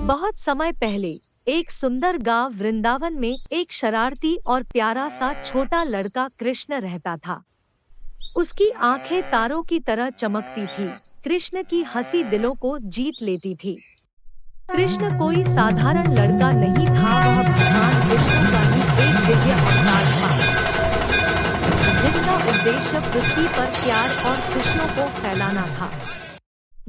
बहुत समय पहले एक सुंदर गांव वृंदावन में एक शरारती और प्यारा सा छोटा लड़का कृष्ण रहता था। उसकी आंखें तारों की तरह चमकती थी। कृष्ण की हंसी दिलों को जीत लेती थी। कृष्ण कोई साधारण लड़का नहीं था, वह भगवान विष्णु का ही एक दिव्य अवतार था, जिनका उद्देश्य पृथ्वी पर प्यार और खुशियों को फैलाना था।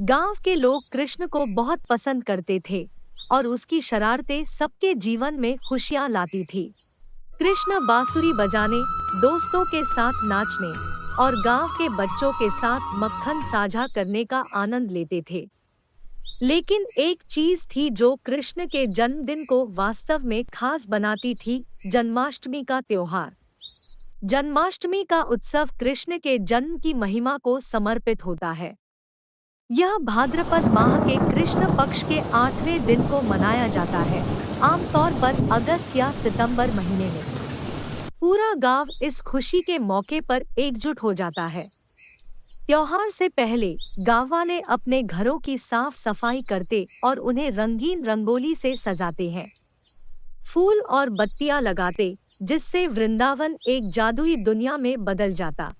गांव के लोग कृष्ण को बहुत पसंद करते थे और उसकी शरारतें सबके जीवन में खुशियां लाती थी। कृष्ण बांसुरी बजाने, दोस्तों के साथ नाचने और गांव के बच्चों के साथ मक्खन साझा करने का आनंद लेते थे। लेकिन एक चीज थी जो कृष्ण के जन्मदिन को वास्तव में खास बनाती थी, जन्माष्टमी का त्योहार। जन्माष्टमी का उत्सव कृष्ण के जन्म की महिमा को समर्पित होता है। यह भाद्रपद माह के कृष्ण पक्ष के 8वें दिन को मनाया जाता है, आमतौर पर अगस्त या सितंबर महीने में। पूरा गांव इस खुशी के मौके पर एकजुट हो जाता है। त्योहार से पहले गांव वाले अपने घरों की साफ सफाई करते और उन्हें रंगीन रंगोली से सजाते हैं। फूल और बत्तियां लगाते, जिससे वृंदावन एक जादुई दुनिया में बदल जाता।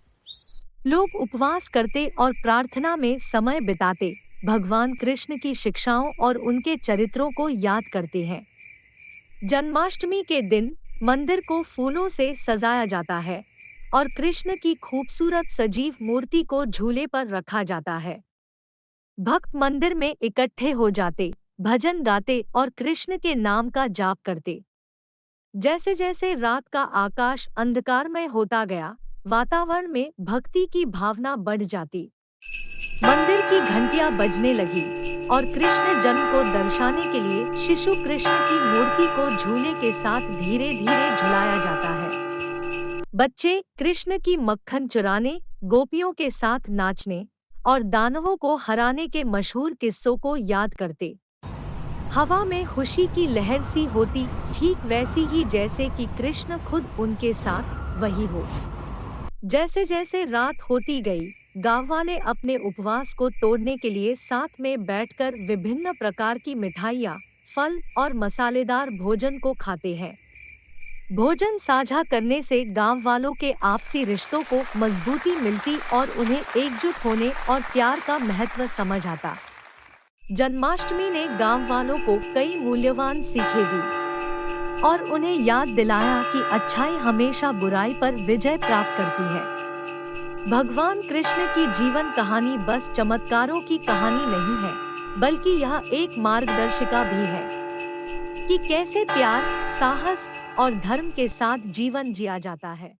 लोग उपवास करते और प्रार्थना में समय बिताते, भगवान कृष्ण की शिक्षाओं और उनके चरित्रों को याद करते हैं। जन्माष्टमी के दिन मंदिर को फूलों से सजाया जाता है और कृष्ण की खूबसूरत सजीव मूर्ति को झूले पर रखा जाता है। भक्त मंदिर में इकट्ठे हो जाते, भजन गाते और कृष्ण के नाम का जाप करते। जैसे जैसे रात का आकाश अंधकारमय होता गया, वातावरण में भक्ति की भावना बढ़ जाती। मंदिर की घंटियां बजने लगी और कृष्ण जन्म को दर्शाने के लिए शिशु कृष्ण की मूर्ति को झूले के साथ धीरे धीरे झुलाया जाता है। बच्चे कृष्ण की मक्खन चुराने, गोपियों के साथ नाचने और दानवों को हराने के मशहूर किस्सों को याद करते। हवा में खुशी की लहर सी होती, ठीक वैसी ही जैसे कि कृष्ण खुद उनके साथ वही हो। जैसे जैसे रात होती गई, गांव वाले अपने उपवास को तोड़ने के लिए साथ में बैठकर विभिन्न प्रकार की मिठाइयाँ, फल और मसालेदार भोजन को खाते हैं। भोजन साझा करने से गांव वालों के आपसी रिश्तों को मजबूती मिलती और उन्हें एकजुट होने और प्यार का महत्व समझ आता। जन्माष्टमी ने गांव वालों को कई मूल्यवान सीखें दी और उन्हें याद दिलाया कि अच्छाई हमेशा बुराई पर विजय प्राप्त करती है। भगवान कृष्ण की जीवन कहानी बस चमत्कारों की कहानी नहीं है, बल्कि यह एक मार्गदर्शिका भी है कि कैसे प्यार, साहस और धर्म के साथ जीवन जिया जाता है।